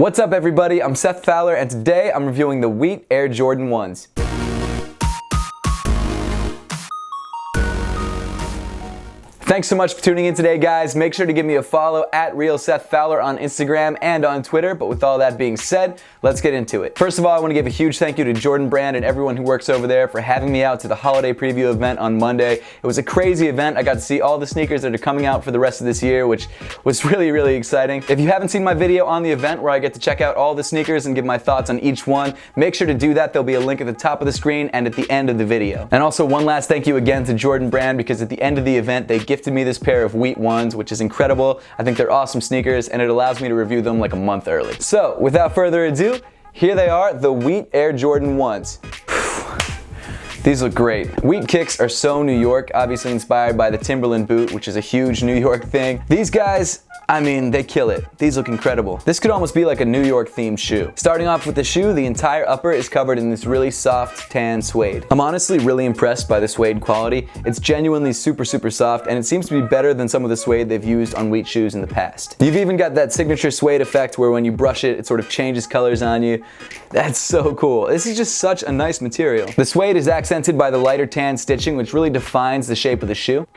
What's up everybody, I'm Seth Fowler and today I'm reviewing the Wheat Air Jordan 1s. Thanks so much for tuning in today, guys. Make sure to give me a follow at @RealSethFowler on Instagram and on Twitter. But with all that being said, let's get into it. First of all, I want to give a huge thank you to Jordan Brand and everyone who works over there for having me out to the holiday preview event on Monday. It was a crazy event. I got to see all the sneakers that are coming out for the rest of this year, which was really exciting. If you haven't seen my video on the event where I get to check out all the sneakers and give my thoughts on each one, make sure to do that. There'll be a link at the top of the screen and at the end of the video. And also one last thank you again to Jordan Brand, because at the end of the event, they gifted me this pair of Wheat 1s, which is incredible. I think they're awesome sneakers and it allows me to review them like a month early. So without further ado, here they are, the Wheat Air Jordan 1s. These look great. Wheat kicks are so New York, obviously inspired by the Timberland boot, which is a huge New York thing. These guys, I mean, they kill it. These look incredible. This could almost be like a New York themed shoe. Starting off with the shoe, the entire upper is covered in this really soft tan suede. I'm honestly really impressed by the suede quality. It's genuinely super soft, and it seems to be better than some of the suede they've used on Wheat shoes in the past. You've even got that signature suede effect where when you brush it, it sort of changes colors on you. That's so cool. This is just such a nice material. The suede is accented by the lighter tan stitching, which really defines the shape of the shoe.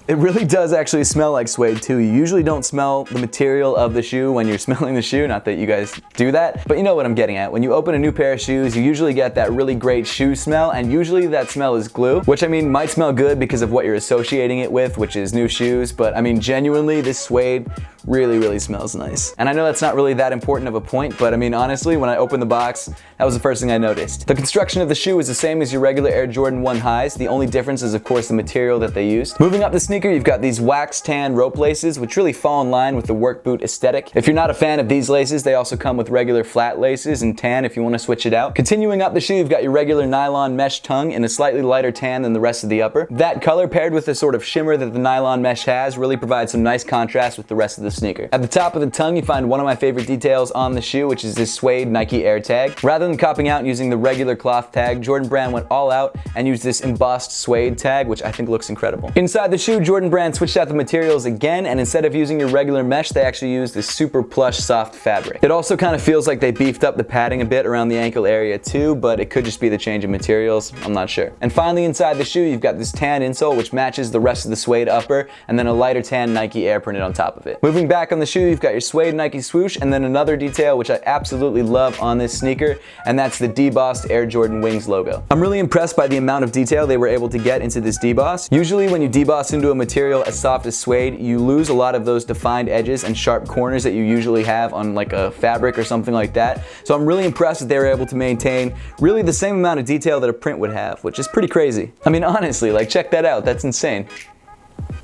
It really does actually smell like suede too. You usually don't smell the material of the shoe when you're smelling the shoe, not that you guys do that, but you know what I'm getting at. When you open a new pair of shoes, you usually get that really great shoe smell, and usually that smell is glue, which I mean might smell good because of what you're associating it with, which is new shoes, but I mean genuinely this suede really smells nice. And I know that's not really that important of a point, but I mean honestly, when I opened the box, that was the first thing I noticed. The construction of the shoe is the same as your regular Air Jordan 1 highs. The only difference is of course the material that they used. Moving up the sneaker, you've got these wax tan rope laces, which really fall in line with the work boot aesthetic. If you're not a fan of these laces, they also come with regular flat laces and tan if you want to switch it out. Continuing up the shoe, you've got your regular nylon mesh tongue in a slightly lighter tan than the rest of the upper. That color paired with the sort of shimmer that the nylon mesh has really provides some nice contrast with the rest of the sneaker. At the top of the tongue, you find one of my favorite details on the shoe, which is this suede Nike Air tag. Rather than copping out and using the regular cloth tag, Jordan Brand went all out and used this embossed suede tag, which I think looks incredible. Inside the shoe, Jordan Brand switched out the materials again, and instead of using your regular mesh, they actually used this super plush soft fabric. It also kind of feels like they beefed up the padding a bit around the ankle area too, but it could just be the change of materials, I'm not sure. And finally inside the shoe, you've got this tan insole which matches the rest of the suede upper, and then a lighter tan Nike Air printed on top of it. Moving back on the shoe, you've got your suede Nike swoosh, and then another detail which I absolutely love on this sneaker, and that's the debossed Air Jordan Wings logo. I'm really impressed by the amount of detail they were able to get into this deboss. Usually when you deboss into a material as soft as suede, you lose a lot of those defined edges and sharp corners that you usually have on like a fabric or something like that. So I'm really impressed that they were able to maintain really the same amount of detail that a print would have, which is pretty crazy. I mean honestly, like check that out, that's insane.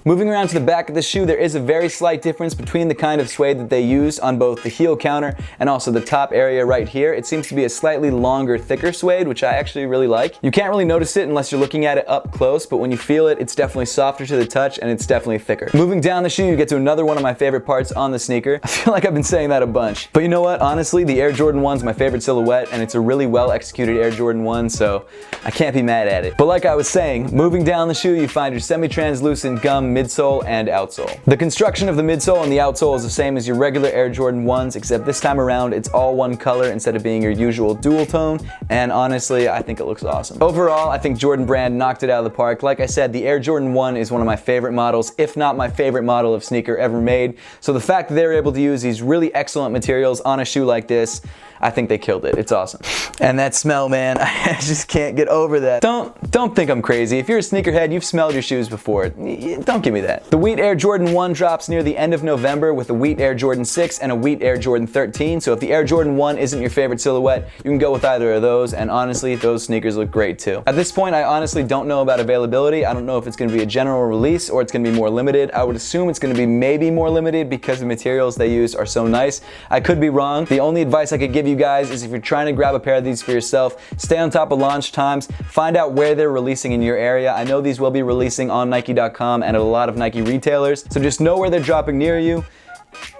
Moving around to the back of the shoe, there is a very slight difference between the kind of suede that they used on both the heel counter and also the top area right here. It seems to be a slightly longer, thicker suede, which I actually really like. You can't really notice it unless you're looking at it up close, but when you feel it, it's definitely softer to the touch and it's definitely thicker. Moving down the shoe, you get to another one of my favorite parts on the sneaker. I feel like I've been saying that a bunch, but you know what? Honestly, the Air Jordan 1's my favorite silhouette, and it's a really well executed Air Jordan 1, so I can't be mad at it. But like I was saying, moving down the shoe, you find your semi-translucent gum midsole and outsole. The construction of the midsole and the outsole is the same as your regular Air Jordan 1s, except this time around it's all one color instead of being your usual dual tone, and honestly I think it looks awesome. Overall, I think Jordan Brand knocked it out of the park. Like I said, the Air Jordan 1 is one of my favorite models, if not my favorite model of sneaker ever made, so the fact that they were able to use these really excellent materials on a shoe like this, I think they killed it. It's awesome. And that smell, man, I just can't get over that. Don't think I'm crazy. If you're a sneakerhead, you've smelled your shoes before. Don't give me that. The Wheat Air Jordan 1 drops near the end of November with a Wheat Air Jordan 6 and a Wheat Air Jordan 13. So if the Air Jordan 1 isn't your favorite silhouette, you can go with either of those, and honestly, those sneakers look great too. At this point, I honestly don't know about availability. I don't know if it's gonna be a general release or it's gonna be more limited. I would assume it's gonna be maybe more limited because the materials they use are so nice. I could be wrong. The only advice I could give you guys is if you're trying to grab a pair of these for yourself, stay on top of launch times, find out where they're releasing in your area. I know these will be releasing on Nike.com and at a lot of Nike retailers, so just know where they're dropping near you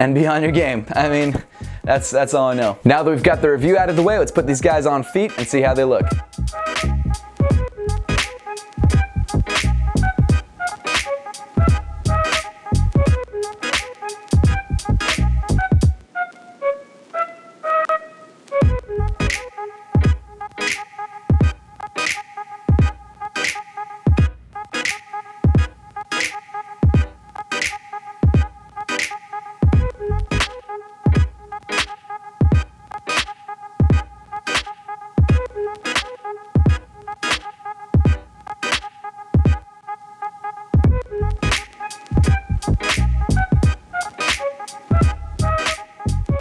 and be on your game. I mean, that's all I know. Now that we've got the review out of the way, let's put these guys on feet and see how they look.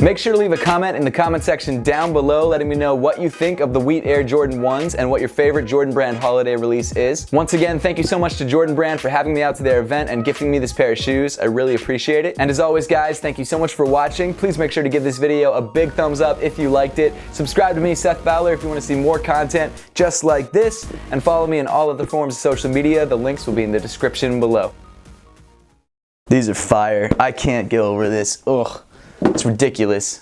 Make sure to leave a comment in the comment section down below letting me know what you think of the Wheat Air Jordan 1s and what your favorite Jordan Brand holiday release is. Once again, thank you so much to Jordan Brand for having me out to their event and gifting me this pair of shoes. I really appreciate it. And as always, guys, thank you so much for watching. Please make sure to give this video a big thumbs up if you liked it. Subscribe to me, Seth Fowler, if you want to see more content just like this, and follow me on all other forms of social media. The links will be in the description below. These are fire. I can't get over this. Ugh, it's ridiculous.